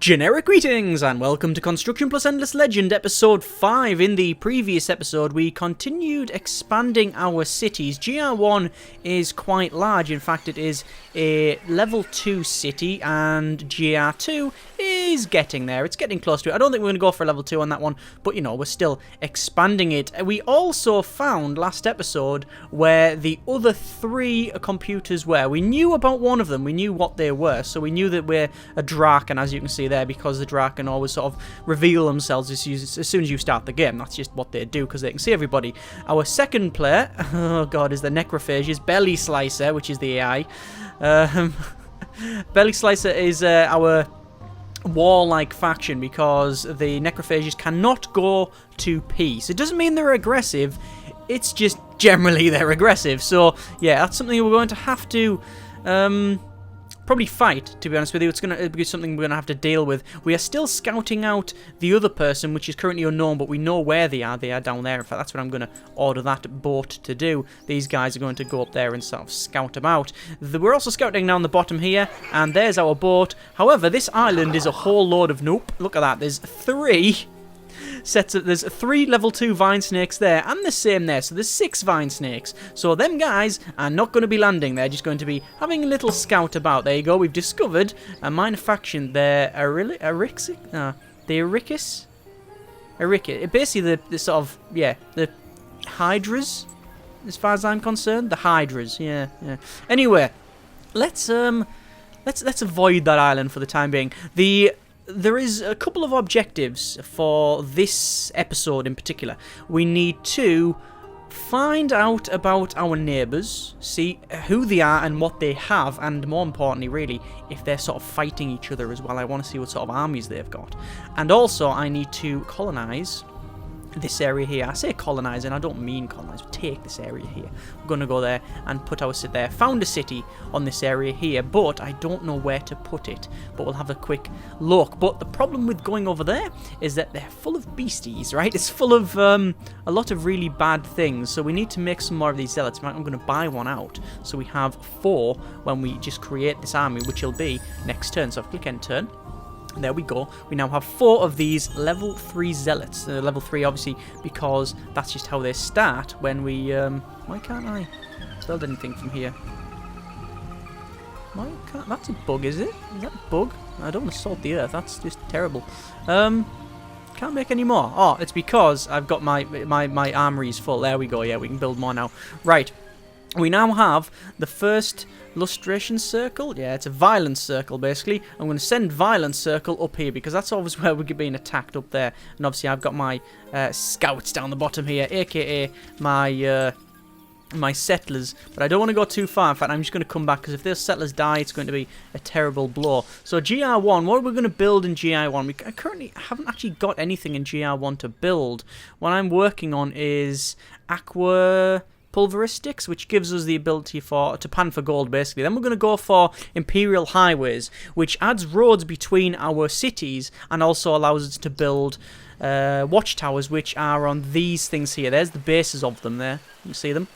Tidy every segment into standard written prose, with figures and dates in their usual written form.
Generic greetings and welcome to Construction Plus Endless Legend episode 5. In the previous episode we continued expanding our cities. GR1 is quite large, in fact it is a level 2 city, and GR2 is getting there. It's getting close to it. I don't think we're going to go for a level 2 on that one, but you know, we're still expanding it. We also found last episode where the other 3 computers were. We knew about one of them, we knew what they were, so we knew that we're a Drakon, as you can see there, because the Drakon always sort of reveal themselves as soon as you start the game. That's just what they do, because they can see everybody. Our second player, oh god, is the Necrophages, Belly Slicer, which is the AI. Belly Slicer is our warlike faction, because the Necrophages cannot go to peace. It doesn't mean they're aggressive, it's just generally they're aggressive. So yeah, that's something we're going to have to probably fight, to be honest with you. It's going to be something we're going to have to deal with. We are still scouting out the other person, which is currently unknown, but we know where they are. They are down there. In fact, that's what I'm going to order that boat to do. These guys are going to go up there and sort of scout them out. We're also scouting down the bottom here, and there's our boat. However, this island is a whole load of... Nope, look at that. There's 3... There's 3 level 2 vine snakes there, and the same there, so there's 6 vine snakes. So them guys are not going to be landing, they're just going to be having a little scout about. There you go, we've discovered a minor faction there, basically the sort of, yeah, the Hydras, as far as I'm concerned, the Hydras, yeah. Anyway, let's avoid that island for the time being. There is a couple of objectives for this episode in particular. We need to find out about our neighbours, see who they are and what they have, and more importantly, really, if they're sort of fighting each other as well. I want to see what sort of armies they've got. And also, I need to colonise this area here. I say colonise, and I don't mean colonise. Take this area here. We're going to go there and put our city there. Found a city on this area here, but I don't know where to put it. But we'll have a quick look. But the problem with going over there is that they're full of beasties, right? It's full of a lot of really bad things. So we need to make some more of these zealots. I'm going to buy one out, so we have 4 when we just create this army, which will be next turn. So I'll click end turn. There we go. We now have 4 of these level 3 zealots. Level 3, obviously, because that's just how they start when we... why can't I build anything from here? Why can't... That's a bug, is it? Is that a bug? I don't want to salt the earth. That's just terrible. Can't make any more. Oh, it's because I've got my armories full. There we go. Yeah, we can build more now. Right. We now have the first lustration circle. Yeah, it's a violence circle, basically. I'm going to send violence circle up here, because that's always where we're being attacked, up there. And obviously I've got my scouts down the bottom here, aka my settlers. But I don't want to go too far. In fact, I'm just going to come back, because if those settlers die, it's going to be a terrible blow. So GR1, what are we going to build in GR1? I currently haven't actually got anything in GR1 to build. What I'm working on is aqua... pulveristics, which gives us the ability to pan for gold, basically. Then we're going to go for imperial highways, which adds roads between our cities and also allows us to build watchtowers, which are on these things here. There's the bases of them there. You see them?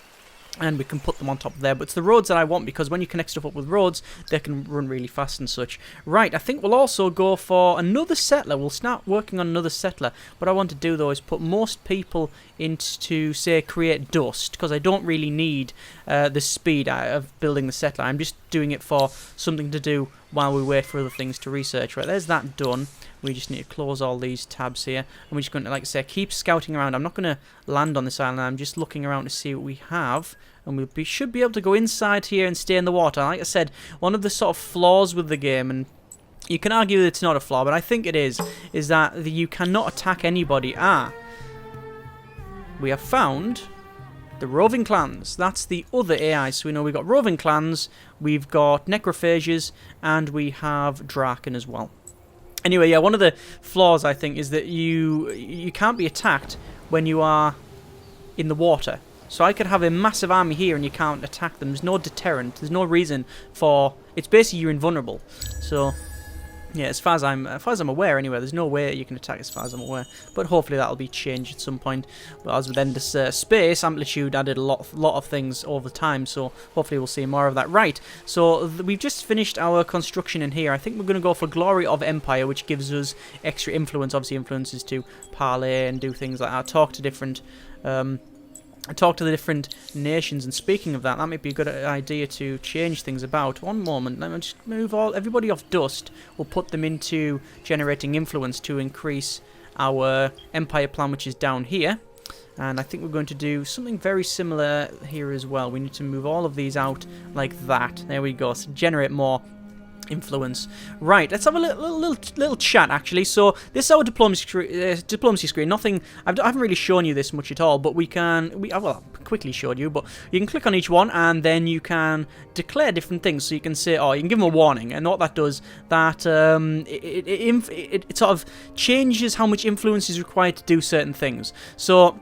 And we can put them on top of there. But it's the roads that I want, because when you connect stuff up with roads, they can run really fast and such. Right, I think we'll also go for another settler. We'll start working on another settler. What I want to do, though, is put most people into, say, create dust, because I don't really need the speed of building the settler. I'm just doing it for something to do while we wait for other things to research. Right, there's that done. We just need to close all these tabs here. And we're just going to, like I say, keep scouting around. I'm not going to land on this island. I'm just looking around to see what we have. And we should be able to go inside here and stay in the water. Like I said, one of the sort of flaws with the game, and you can argue that it's not a flaw, but I think it is that you cannot attack anybody. We have found the roving clans. That's the other AI. So we know we've got roving clans, we've got necrophages, and we have Drakon as well. Anyway, yeah, one of the flaws, I think, is that you can't be attacked when you are in the water. So I could have a massive army here and you can't attack them. There's no deterrent. There's no reason for... It's basically you're invulnerable. So Yeah, as far as I'm aware, anyway, there's no way you can attack as far as I'm aware. But hopefully that'll be changed at some point. But as with Endless Space, Amplitude added a lot of things over time, so hopefully we'll see more of that. Right, so we've just finished our construction in here. I think we're going to go for Glory of Empire, which gives us extra influence. Obviously, influences to parlay and do things like that. Talk to different the different nations, and speaking of that, that might be a good idea to change things about. One moment, let me just move everybody off dust. We'll put them into generating influence to increase our empire plan, which is down here. And I think we're going to do something very similar here as well. We need to move all of these out like that. There we go. So generate more influence. Right, let's have a little chat actually. So this is our diplomacy screen. Nothing. I haven't really shown you this much at all, but well, I quickly showed you. But you can click on each one, and then you can declare different things. So you can say, oh, you can give them a warning, and what that does, that it sort of changes how much influence is required to do certain things. So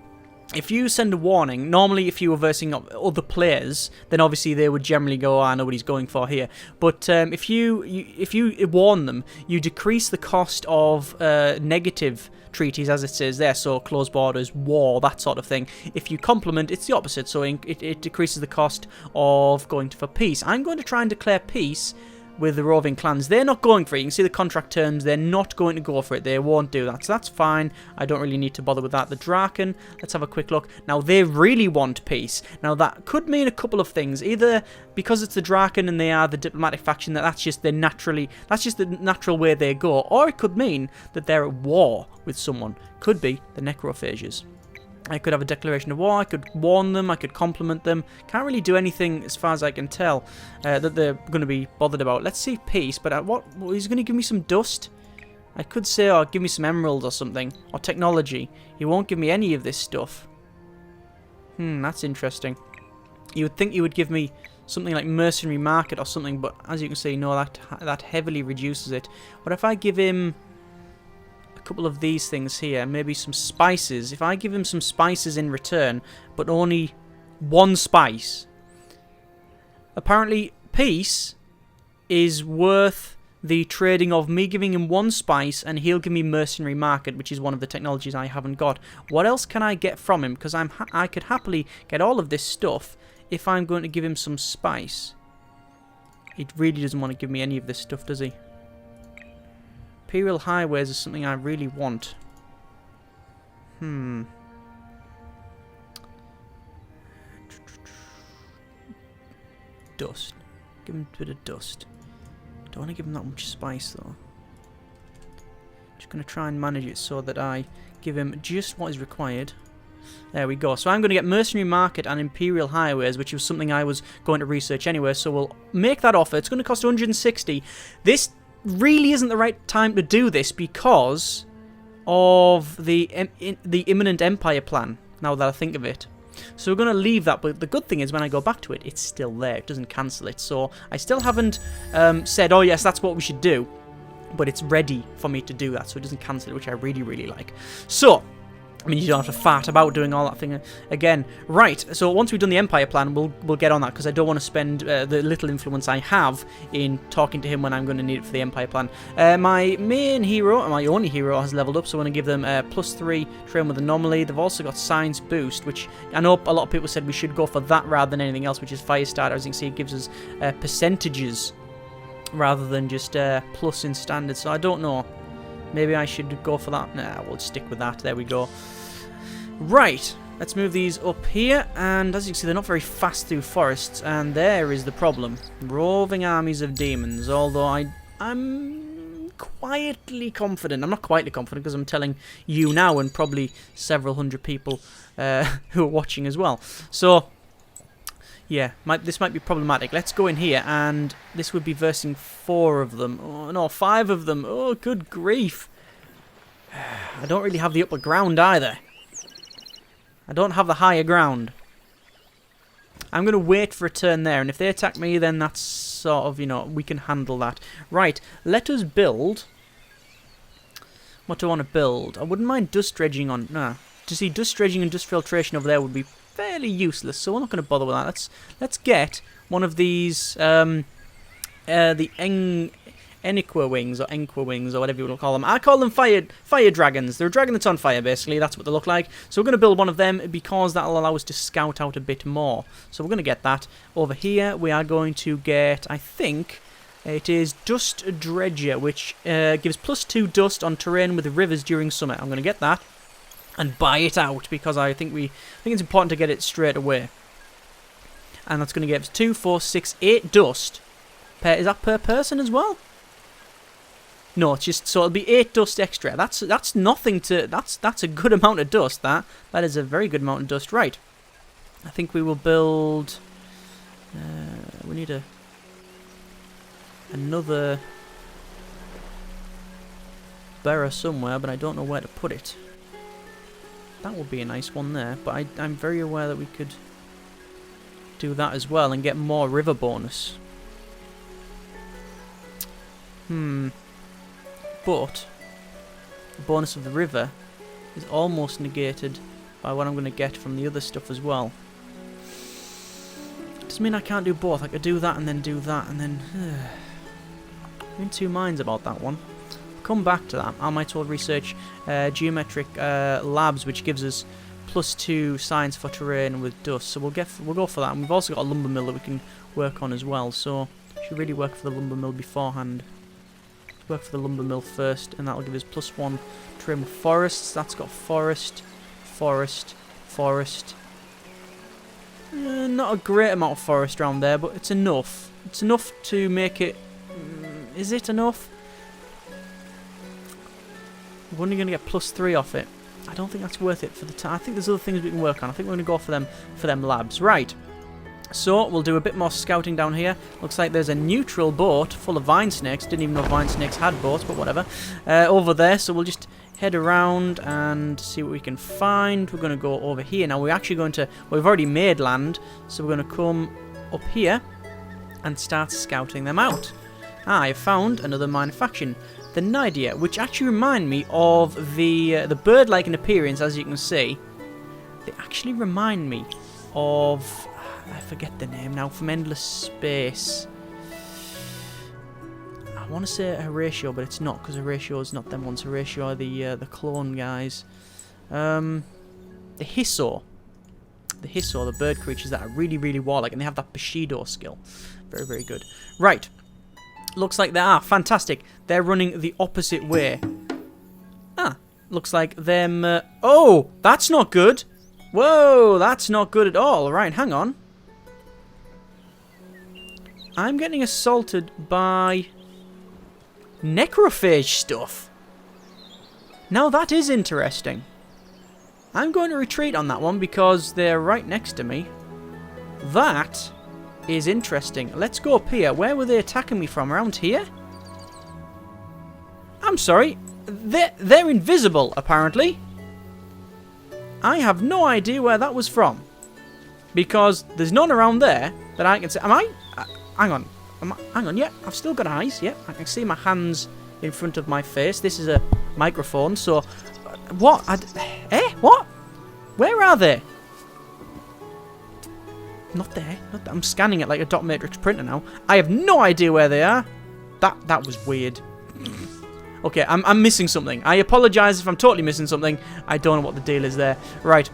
if you send a warning, normally if you were versing up other players, then obviously they would generally go, I know what he's going for here. But if you warn them, you decrease the cost of negative treaties, as it says there, so closed borders, war, that sort of thing. If you compliment, it's the opposite, so it decreases the cost of going for peace. I'm going to try and declare peace with the roving clans. They're not going for it. You can see the contract terms. They're not going to go for it. They won't do that. So that's fine. I don't really need to bother with that. The Drakon, let's have a quick look. Now, they really want peace. Now, that could mean a couple of things. Either because it's the Drakon and they are the diplomatic faction, that's just the natural way they go. Or it could mean that they're at war with someone. Could be the necrophages. I could have a declaration of war, I could warn them, I could compliment them. Can't really do anything, as far as I can tell, that they're going to be bothered about. Let's see peace, but he's going to give me some dust? I could say, oh, give me some emeralds or something, or technology. He won't give me any of this stuff. That's interesting. You would think you would give me something like mercenary market or something, but as you can see, no, that heavily reduces it. What if I give him couple of these things here, maybe some spices? If I give him some spices in return, but only one spice, apparently peace is worth the trading of me giving him one spice and he'll give me mercenary market, which is one of the technologies I haven't got. What else can I get from him? Because I could happily get all of this stuff if I'm going to give him some spice. He really doesn't want to give me any of this stuff, does he? Imperial highways is something I really want. Dust. Give him a bit of dust. Don't want to give him that much spice though. Just going to try and manage it so that I give him just what is required. There we go. So I'm going to get mercenary market and imperial highways, which was something I was going to research anyway. So we'll make that offer. It's going to cost 160. This really isn't the right time to do this because of the imminent empire plan, now that I think of it. So we're going to leave that, but the good thing is when I go back to it, it's still there. It doesn't cancel it. So I still haven't said, oh yes, that's what we should do, but it's ready for me to do that, so it doesn't cancel it, which I really, really like. So I mean, you don't have to fart about doing all that thing again. Right, so once we've done the Empire plan, we'll get on that, because I don't want to spend the little influence I have in talking to him when I'm going to need it for the Empire plan. My main hero, my only hero, has leveled up, so I'm going to give them +3 train with anomaly. They've also got science boost, which I know a lot of people said we should go for that rather than anything else, which is fire starter. As you can see, it gives us percentages rather than just plus in standard, so I don't know. Maybe I should go for that. Nah, we'll stick with that. There we go. Right, let's move these up here, and as you can see, they're not very fast through forests, and there is the problem. Roving armies of demons, although I'm quietly confident. I'm not quietly confident because I'm telling you now and probably several hundred people who are watching as well. So, yeah, this might be problematic. Let's go in here, and this would be versing 4 of them. Oh, no, 5 of them. Oh, good grief. I don't really have the upper ground either. I don't have the higher ground. I'm going to wait for a turn there, and if they attack me, then that's sort of, you know, we can handle that. Right, let us build. What do I want to build? I wouldn't mind dust dredging on... Nah. To see dust dredging and dust filtration over there would be fairly useless, so we're not going to bother with that. Let's get one of these, the Eniqua wings or Enqua wings or whatever you want to call them. I call them fire dragons. They're a dragon that's on fire, basically. That's what they look like. So we're going to build one of them because that'll allow us to scout out a bit more. So we're going to get that. Over here, we are going to get, I think, it is Dust Dredger, which gives +2 dust on terrain with rivers during summer. I'm going to get that and buy it out because I think it's important to get it straight away. And that's going to give us 2, 4, 6, 8 dust. Is that per person as well? No, it's just so it'll be 8 dust extra. That's nothing to that's a good amount of dust. That is a very good amount of dust. Right. I think we will build. We need another barrow somewhere, but I don't know where to put it. That would be a nice one there, but I'm very aware that we could do that as well and get more river bonus. But the bonus of the river is almost negated by what I'm going to get from the other stuff as well. Doesn't mean I can't do both. I could do that and then do that and then... I'm in two minds about that one. Come back to that. I might well research geometric labs, which gives us +2 science for terrain with dust. So we'll go for that. And we've also got a lumber mill that we can work on as well. So should really work for the lumber mill beforehand. Let's work for the lumber mill first, and that'll give us +1 terrain with forests. That's got forest, forest, forest. Not a great amount of forest around there, but it's enough. It's enough to make it. Is it enough? We're only going to get +3 off it. I don't think that's worth it for the time. I think there's other things we can work on. I think we're going to go for them labs. Right. So we'll do a bit more scouting down here. Looks like there's a neutral boat full of vine snakes. Didn't even know vine snakes had boats, but whatever. Over there. So we'll just head around and see what we can find. We're going to go over here. Now we're actually going to... Well, we've already made land. So we're going to come up here and start scouting them out. I found another manufacturing. The Nidia, which actually remind me of the bird-like in appearance, as you can see. They actually remind me of... I forget the name now, from Endless Space. I want to say Horatio, but it's not, because Horatio is not them ones. Horatio are the clone guys. The Hisso. The Hisso, the bird creatures that are really, really warlike, and they have that Bushido skill. Very, very good. Right. Looks like they are. Fantastic. They're running the opposite way. Looks like them... oh! That's not good! Whoa! That's not good at all. Right, hang on. I'm getting assaulted by... necrophage stuff. Now that is interesting. I'm going to retreat on that one because they're right next to me. That... is interesting. Let's go up here. Where were they attacking me from? Around here? I'm sorry. They're invisible, apparently. I have no idea where that was from. Because there's none around there that I can see. Am I? Hang on. Hang on. Yeah, I've still got eyes. Yeah, I can see my hands in front of my face. This is a microphone, so... what? What? Where are they? Not there. Not there. I'm scanning it like a dot matrix printer now. I have no idea where they are. That was weird. Okay, I'm missing something. I apologise if I'm totally missing something. I don't know what the deal is there. Right.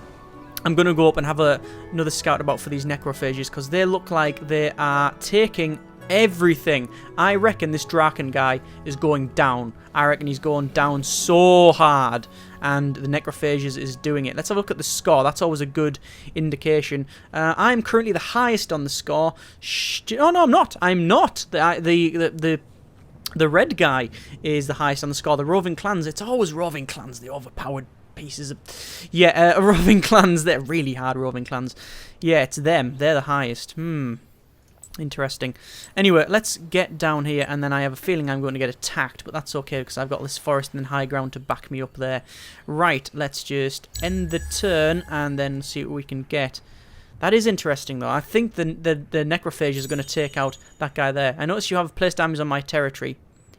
I'm going to go up and have another scout about for these necrophages because they look like they are taking everything. I reckon this Drakon guy is going down. I reckon he's going down so hard. And the necrophages is doing it. Let's have a look at the score. That's always a good indication. I'm currently the highest on the score. Oh no, I'm not. I'm not. The red guy is the highest on the score. The roving clans. It's always roving clans. The overpowered pieces of... yeah, roving clans. They're really hard roving clans. Yeah, it's them. They're the highest. Interesting. Anyway, let's get down here, and then I have a feeling I'm going to get attacked, but that's okay, because I've got this forest and then high ground to back me up there. Right, let's just end the turn, and then see what we can get. That is interesting, though. I think the necrophage is going to take out that guy there. I notice you have placed armies on my territory.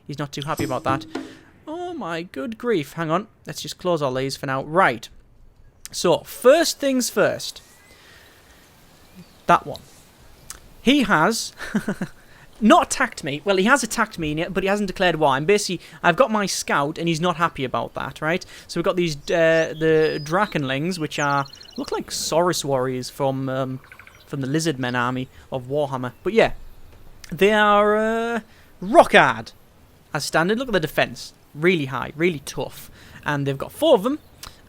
He's not too happy about that. Oh my good grief. Hang on. Let's just close all these for now. Right. So, first things first. That one. He has not attacked me. Well, he has attacked me, but he hasn't declared war. And basically, I've got my scout, and he's not happy about that, right? So we've got these the Drakon Lings, which look like Saurus warriors from the Lizardmen army of Warhammer. But yeah, they are rock hard as standard. Look at the defense, really high, really tough, and they've got 4 of them.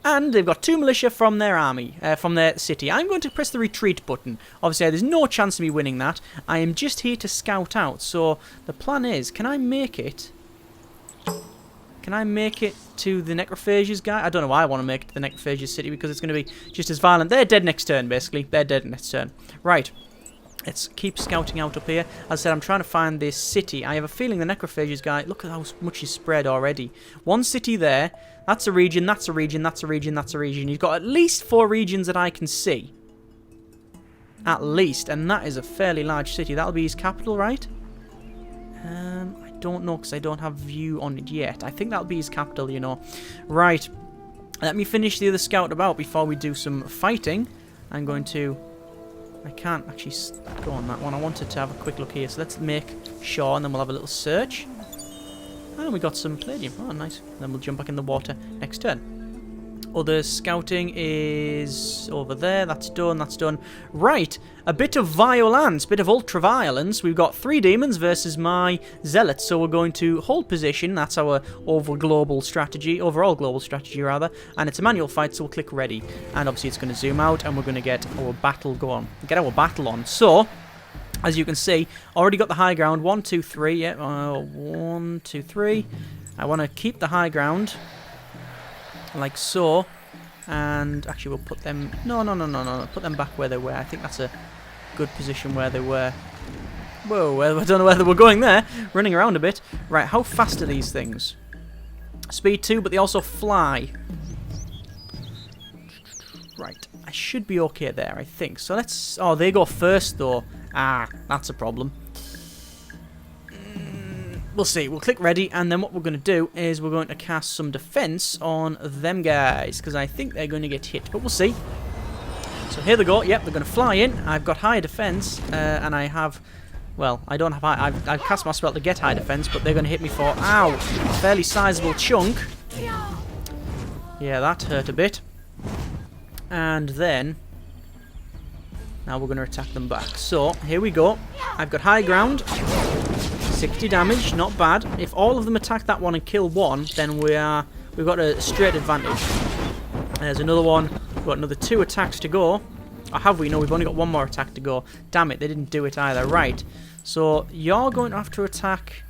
And they've got 2 militia from their army, from their city. I'm going to press the retreat button. Obviously, there's no chance of me winning that. I am just here to scout out. So the plan is, can I make it? Can I make it to the Necrophages guy? I don't know why I want to make it to the Necrophages city, because it's going to be just as violent. They're dead next turn, basically. They're dead next turn. Right. Let's keep scouting out up here. As I said, I'm trying to find this city. I have a feeling the Necrophages guy... Look at how much he's spread already. 1 city there. That's a region, that's a region, that's a region, that's a region. He's got at least 4 regions that I can see. At least. And that is a fairly large city. That'll be his capital, right? I don't know, because I don't have view on it yet. I think that'll be his capital, you know. Right. Let me finish the other scout about before we do some fighting. I'm going to... I can't actually go on that one. I wanted to have a quick look here. So let's make sure, and then we'll have a little search. And we got some palladium. Oh, nice. Then we'll jump back in the water next turn. Other scouting is over there. That's done. That's done. Right. A bit of violence. A bit of ultra-violence. We've got 3 demons versus my zealots. So we're going to hold position. That's our overall global strategy, rather. And it's a manual fight, so we'll click ready. And obviously it's going to zoom out, and we're going to get our battle on. So... as you can see, already got the high ground. 1, 2, 3. Yeah, 1, 2, 3. I want to keep the high ground, like so. And actually, we'll put them. No. Put them back where they were. I think that's a good position where they were. Whoa! I don't know whether we're going there. Running around a bit. Right. How fast are these things? Speed 2, but they also fly. Right. I should be okay there, I think. So let's... oh, they go first, though. Ah, that's a problem. We'll see. We'll click ready, and then what we're going to do is we're going to cast some defense on them guys, because I think they're going to get hit, but we'll see. So here they go. Yep, they're going to fly in. I've got high defense, and I have... well, I don't have high... I've cast my spell to get high defense, but they're going to hit me for... ow! A fairly sizable chunk. Yeah, that hurt a bit. And then... now we're going to attack them back. So, here we go. I've got high ground. 60 damage, not bad. If all of them attack that one and kill one, then we've got a straight advantage. There's another one. We've got another 2 attacks to go. Or have we? No, we've only got 1 more attack to go. Damn it, they didn't do it either. Right. So, you're going to have to attack...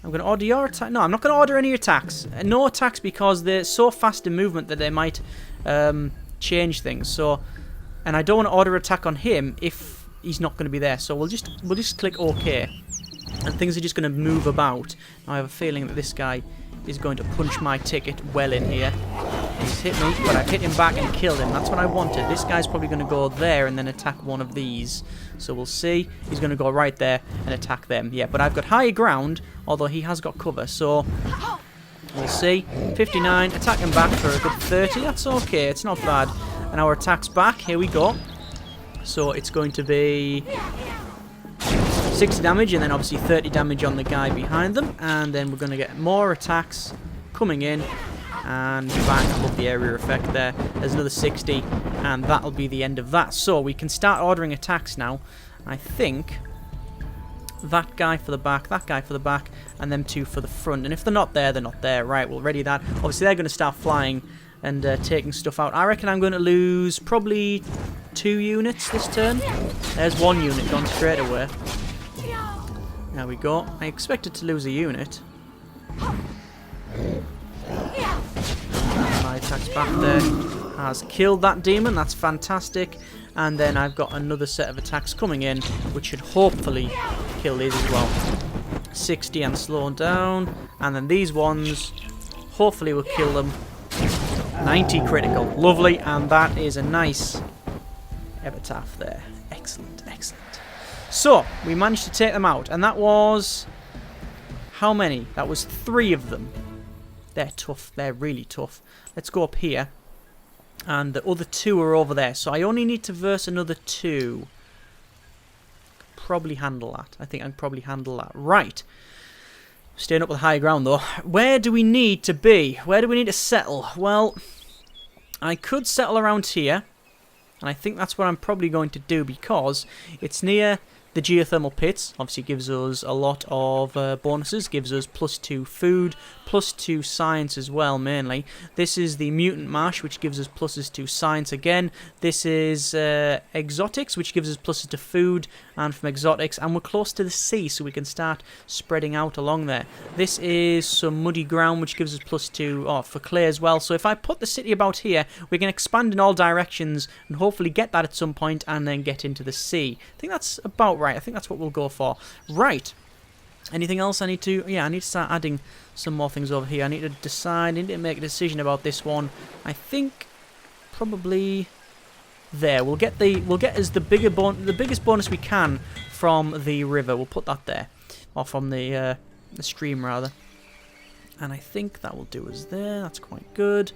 I'm going to order your attack. No, I'm not going to order any attacks. No attacks, because they're so fast in movement that they might change things. So... and I don't want to order attack on him if he's not going to be there. So we'll just click OK. And things are just going to move about. Now I have a feeling that this guy is going to punch my ticket well in here. He's hit me, but I've hit him back and killed him. That's what I wanted. This guy's probably going to go there and then attack one of these. So we'll see. He's going to go right there and attack them. Yeah, but I've got high ground, although he has got cover. So we'll see. 59. Attack him back for a good 30. That's okay. It's not bad. And our attack's back. Here we go. So it's going to be 60 damage, and then obviously 30 damage on the guy behind them. And then we're going to get more attacks coming in. And bang, I love the area effect there. There's another 60, and that'll be the end of that. So we can start ordering attacks now. I think that guy for the back, that guy for the back, and them 2 for the front. And if they're not there, they're not there. Right, we'll ready that. Obviously, they're going to start flying and taking stuff out. I reckon I'm going to lose probably 2 units this turn. There's 1 unit gone straight away. There we go. I expected to lose a unit. My attack's back there has killed that demon. That's fantastic. And then I've got another set of attacks coming in, which should hopefully kill these as well. 60 and slowing down. And then these ones, hopefully will kill them. 90 critical. Lovely. And that is a nice epitaph there. Excellent, excellent. So, we managed to take them out. And that was... how many? That was 3 of them. They're tough. They're really tough. Let's go up here. And the other 2 are over there. So I only need to verse another 2. probably handle that. Right. Staying up with the higher ground, though. Where do we need to be? Where do we need to settle? Well, I could settle around here. And I think that's what I'm probably going to do because it's near the geothermal pits. Obviously gives us a lot of bonuses. Gives us +2 food, +2 science as well, mainly. This is the mutant marsh, which gives us pluses to science again. This is exotics, which gives us pluses to food and from exotics. And we're close to the sea, so we can start spreading out along there. This is some muddy ground, which gives us +2 for clay as well. So if I put the city about here, we can expand in all directions and hopefully get that at some point and then get into the sea. I think that's about right. I think that's what we'll go for. Right. Anything else I need to... Yeah, I need to start adding some more things over here. I need to decide... I need to make a decision about this one. I think probably there. We'll get as the biggest bonus we can from the river. We'll put that there. Or from the stream, rather. And I think that will do us there. That's quite good.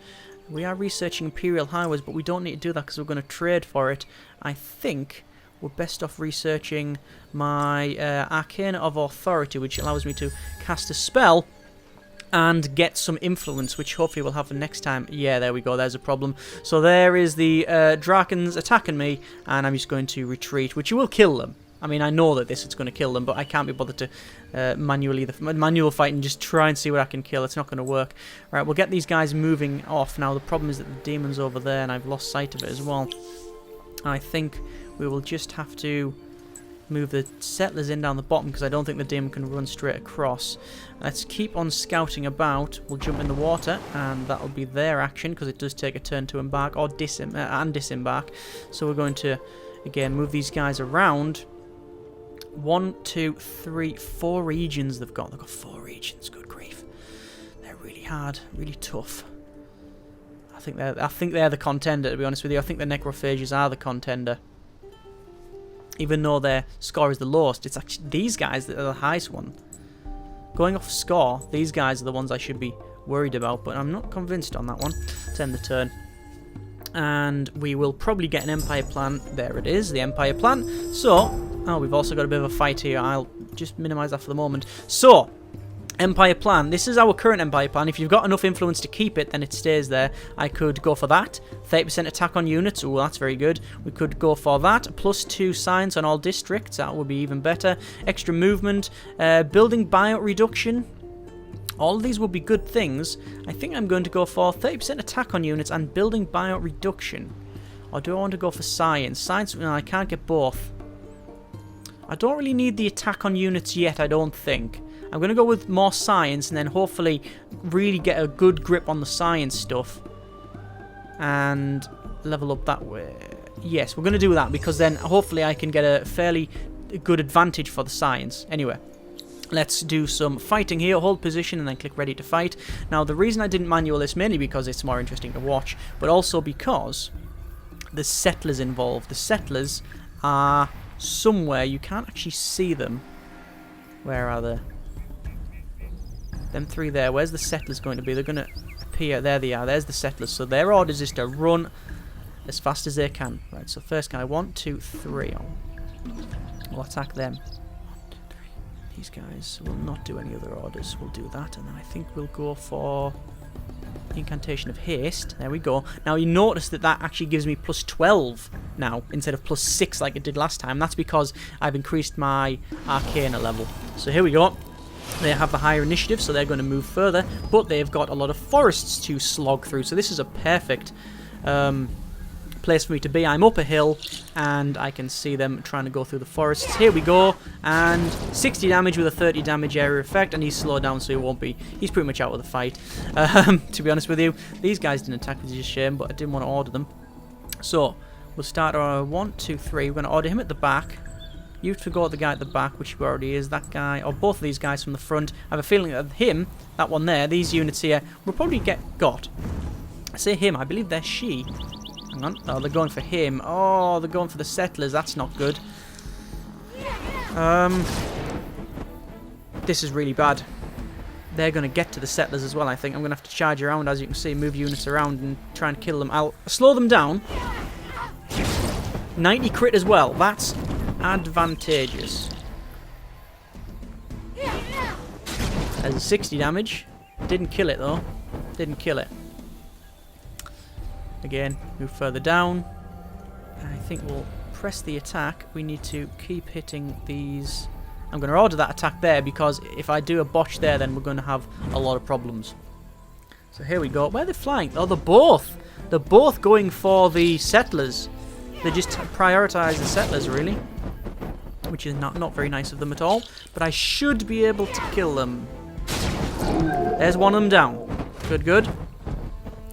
We are researching Imperial Highways, but we don't need to do that because we're going to trade for it. I think... we're best off researching my Arcana of Authority, which allows me to cast a spell and get some influence, which hopefully we'll have for next time. Yeah, there we go, there's a problem. So there is the Drakons attacking me, and I'm just going to retreat, which will kill them. I mean, I know that this is going to kill them, but I can't be bothered to manual fight and just try and see what I can kill. It's not going to work. Right, we'll get these guys moving off. Now, the problem is that the demon's over there, and I've lost sight of it as well. I think... we will just have to move the settlers in down the bottom because I don't think the demon can run straight across. Let's keep on scouting about. We'll jump in the water and that'll be their action because it does take a turn to embark or disembark. So we're going to, again, move these guys around. 1, 2, 3, 4 regions they've got. They've got 4 regions. Good grief. They're really hard, really tough. I think they're the contender, to be honest with you. I think the necrophages are the contender. Even though their score is the lowest, it's actually these guys that are the highest one. Going off score, these guys are the ones I should be worried about, but I'm not convinced on that one. Let's end the turn. And we will probably get an Empire plan. There it is, the Empire plan. So, we've also got a bit of a fight here. I'll just minimise that for the moment. So, Empire plan. This is our current Empire plan. If you've got enough influence to keep it, then it stays there. I could go for that. 30% attack on units. Oh, that's very good. We could go for that. +2 science on all districts. That would be even better. Extra movement. Building buyout reduction. All of these would be good things. I think I'm going to go for 30% attack on units and building buyout reduction. Or do I want to go for science? Science, no, I can't get both. I don't really need the attack on units yet, I don't think. I'm going to go with more science and then hopefully really get a good grip on the science stuff. And level up that way. Yes, we're going to do that because then hopefully I can get a fairly good advantage for the science. Anyway, let's do some fighting here. Hold position and then click ready to fight. Now, the reason I didn't manual this mainly because it's more interesting to watch, but also because there's settlers involved. The settlers are somewhere. You can't actually see them. Where are they? Them 3 there. Where's the settlers going to be? They're going to appear. There they are. There's the settlers. So their orders is to run as fast as they can. Right, so first guy. 1, 2, 3. We'll attack them. 1, 2, 3. These guys will not do any other orders. We'll do that. And then I think we'll go for incantation of haste. There we go. Now you notice that that actually gives me +12 now instead of +6 like it did last time. That's because I've increased my Arcana level. So here we go. They have the higher initiative, so they're going to move further, but they've got a lot of forests to slog through, so this is a perfect place for me to be. I'm up a hill, and I can see them trying to go through the forests. Here we go, and 60 damage with a 30 damage area effect, and he's slowed down, so he won't be... he's pretty much out of the fight, to be honest with you. These guys didn't attack, which is a shame, but I didn't want to order them. So, we'll start our 1, 2, 3. We're going to order him at the back. You have to go at the guy at the back, which already is. That guy, or both of these guys from the front. I have a feeling that him, that one there, these units here, will probably get got. I say him, I believe they're she. Hang on. Oh, they're going for him. Oh, they're going for the settlers. That's not good. This is really bad. They're going to get to the settlers as well, I think. I'm going to have to charge around, as you can see, move units around and try and kill them. I'll slow them down. 90 crit as well. That's advantageous. There's 60 damage. Didn't kill it though. Didn't kill it. Again, move further down. I think we'll press the attack. We need to keep hitting these. I'm going to order that attack there because if I do a botch there, then we're going to have a lot of problems. So here we go. Where are they flying? Oh, they're both. They're both going for the settlers. They just prioritise the settlers, really. Which is not very nice of them at all. But I should be able to kill them. There's one of them down. Good, good.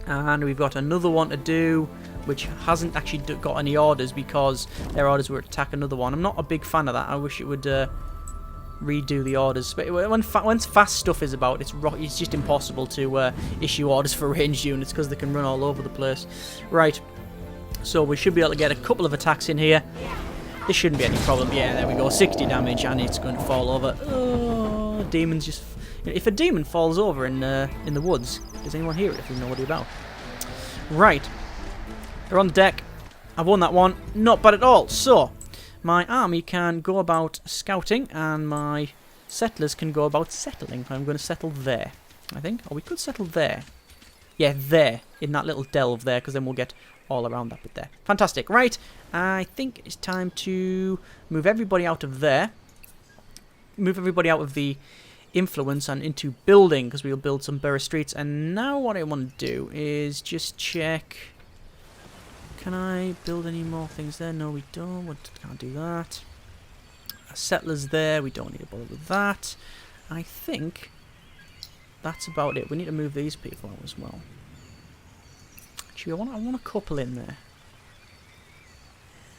And we've got another one to do, which hasn't actually got any orders because their orders were to attack another one. I'm not a big fan of that. I wish it would redo the orders. But when fast stuff is about, it's just impossible to issue orders for ranged units because they can run all over the place. Right. So we should be able to get a couple of attacks in here. This shouldn't be any problem. Yeah, there we go. 60 damage, and it's going to fall over. Oh, demons just... If a demon falls over in the woods, does anyone hear it if there's nobody about? Right. They're on the deck. I've won that one. Not bad at all. So, my army can go about scouting, and my settlers can go about settling. I'm going to settle there, I think. Or we could settle there. Yeah, there. In that little delve there, because then we'll get all around that bit there. Fantastic. Right. I think it's time to move everybody out of there. Move everybody out of the influence and into building, because we'll build some borough streets. And now what I want to do is just check... Can I build any more things there? No, we don't. Can't do that. Settlers there. We don't need to bother with that. I think that's about it. We need to move these people out as well. Actually, I want a couple in there.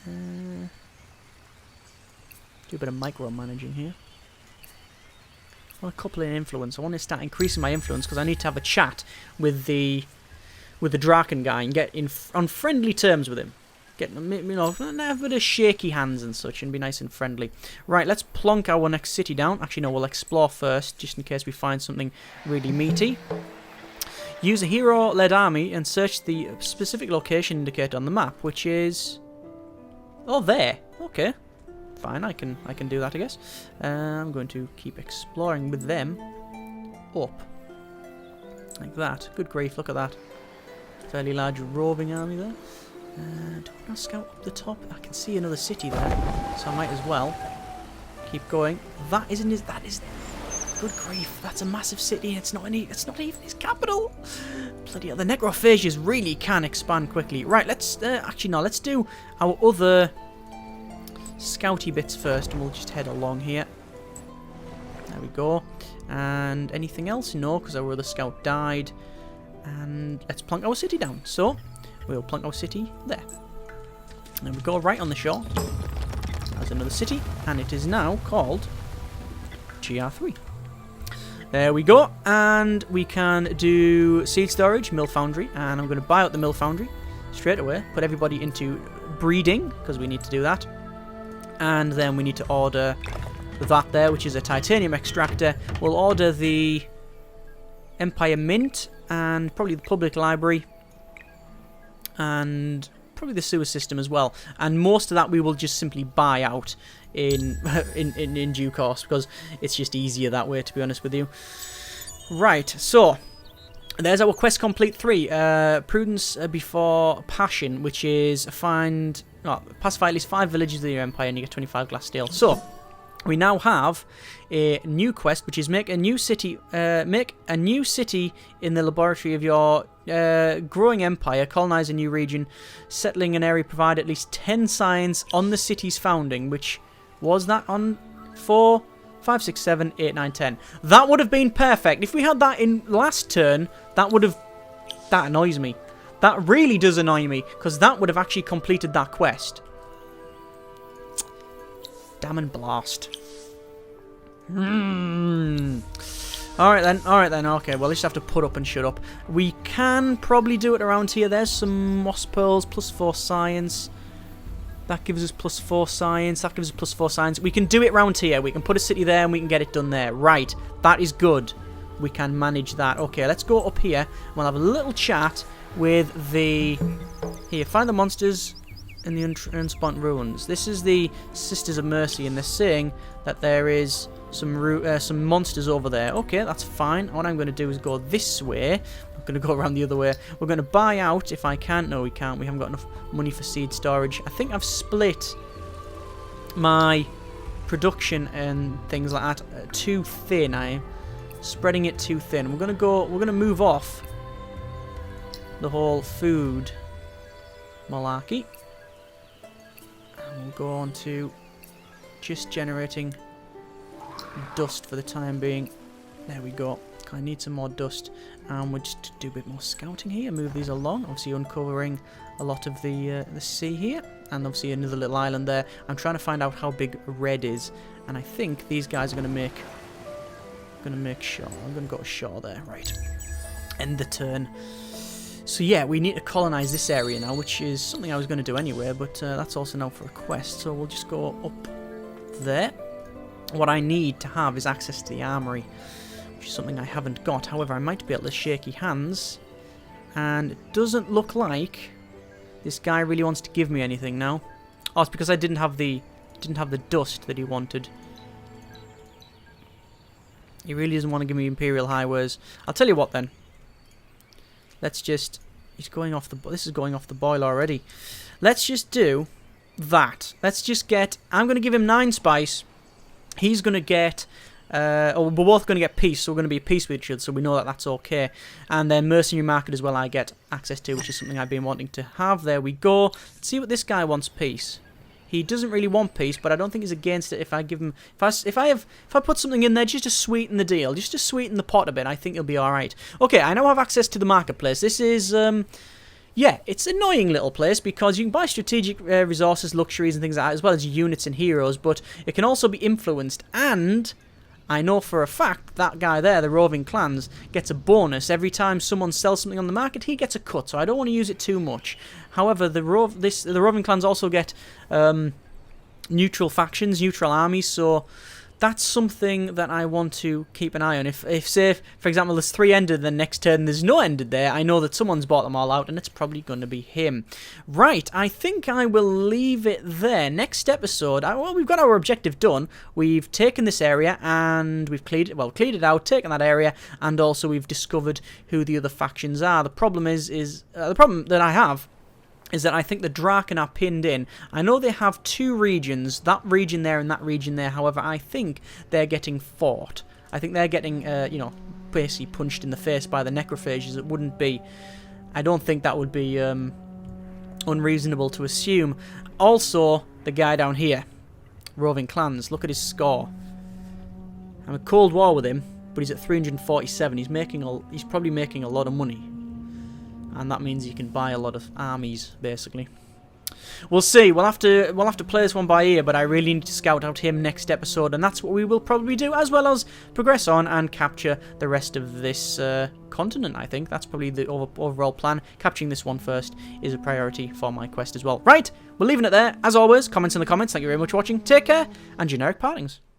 Do a bit of micromanaging here. I want a couple in influence. I want to start increasing my influence because I need to have a chat with the Drakon guy and get on friendly terms with him. Get, you know, have a bit of shaky hands and such and be nice and friendly. Right, let's plonk our next city down. Actually, no, we'll explore first, just in case we find something really meaty. Use a hero-led army and search the specific location indicated on the map, which is... Oh, there. Okay. Fine, I can do that, I guess. I'm going to keep exploring with them. Up. Like that. Good grief, look at that. Fairly large roving army there. Do I want to scout up the top? I can see another city there, so I might as well keep going. That is good grief. That's a massive city. It's not even its capital. Bloody hell, the necrophages really can expand quickly. Right, let's actually no, let's do our other scouty bits first, and we'll just head along here. There we go. And anything else? No, because our other scout died. And let's plunk our city down. So we'll plunk our city there. And we go right on the shore. There's another city, and it is now called GR3. There we go, and we can do seed storage, mill foundry, and I'm going to buy out the mill foundry straight away. Put everybody into breeding because we need to do that, and then we need to order that there, which is a titanium extractor. We'll order the Empire Mint and probably the public library and probably the sewer system as well. And most of that we will just simply buy out in due course because it's just easier that way, to be honest with you. Right, so there's our quest complete 3. Prudence before passion, which is pacify at least 5 villages of your empire and you get 25 glass steel. So we now have a new quest, which is make a new city in the laboratory of your growing empire, colonize a new region, settling an area, provide at least 10 science on the city's founding, which was that on 4, 5, 6, 7, 8, 9, 10. That would have been perfect. If we had that in last turn, that annoys me. That really does annoy me, because that would have actually completed that quest. Damn and blast. Alright then, okay, well, let's just have to put up and shut up. We can probably do it around here. There's some moss pearls, +4 science. That gives us +4 science, that gives us +4 science. We can do it around here. We can put a city there and we can get it done there. Right, that is good. We can manage that. Okay, let's go up here. We'll have a little chat with the... Here, find the monsters. in the unspent ruins. This is the Sisters of Mercy, and they're saying that there is some monsters over there. Okay, that's fine. What I'm going to do is go this way. I'm going to go around the other way. We're going to buy out if I can. No, we can't. We haven't got enough money for seed storage. I think I've split my production and things like that too thin. I'm spreading it too thin. We're going to move off the whole food malarkey. And we'll go on to just generating dust for the time being. There we go. I need some more dust. And we'll just do a bit more scouting here. Move these along. Obviously uncovering a lot of the sea here. And obviously another little island there. I'm trying to find out how big red is. And I think these guys are going to make shore. I'm going to go shore there. Right. End the turn. So yeah, we need to colonize this area now, which is something I was going to do anyway, but that's also now for a quest, so we'll just go up there. What I need to have is access to the armory, which is something I haven't got. However, I might be able to shaky hands, and it doesn't look like this guy really wants to give me anything now. Oh, it's because I didn't have the dust that he wanted. He really doesn't want to give me Imperial Highways. I'll tell you what then. Let's just... He's going off the... This is going off the boil already. Let's just do that. Let's just get... I'm going to give him 9 spice. He's going to get... we're both going to get peace, so we're going to be at peace with each other, so we know that that's okay. And then mercenary market as well I get access to, which is something I've been wanting to have. There we go. Let's see what this guy wants peace. He doesn't really want peace, but I don't think he's against it if I give him... If I put something in there just to sweeten the deal, just to sweeten the pot a bit, I think he'll be alright. Okay, I now have access to the marketplace. This is... yeah, it's an annoying little place because you can buy strategic resources, luxuries and things like that, as well as units and heroes, but it can also be influenced, and... I know for a fact that guy there, the Roving Clans, gets a bonus every time someone sells something on the market. He gets a cut, so I don't want to use it too much. However, the Roving Clans also get neutral factions, neutral armies, so that's something that I want to keep an eye on. If say, for example, there's 3 ended, then next turn there's no ended there, I know that someone's bought them all out, and it's probably going to be him. Right, I think I will leave it there. Next episode, well, we've got our objective done. We've taken this area, and we've cleared it out, taken that area, and also we've discovered who the other factions are. The problem the problem that I have is that I think the Drakon are pinned in. I know they have 2 regions, that region there and that region there. However, I think they're getting fought. I think they're getting, you know, basically punched in the face by the necrophages. It wouldn't be... I don't think that would be unreasonable to assume. Also, the guy down here, Roving Clans, look at his score. I'm in Cold War with him, but he's at 347. He's probably making a lot of money. And that means you can buy a lot of armies, basically. We'll see. We'll have to play this one by ear, but I really need to scout out him next episode, and that's what we will probably do, as well as progress on and capture the rest of this continent, I think. That's probably the overall plan. Capturing this one first is a priority for my quest as well. Right, we're leaving it there. As always, comments in the comments. Thank you very much for watching. Take care, and generic partings.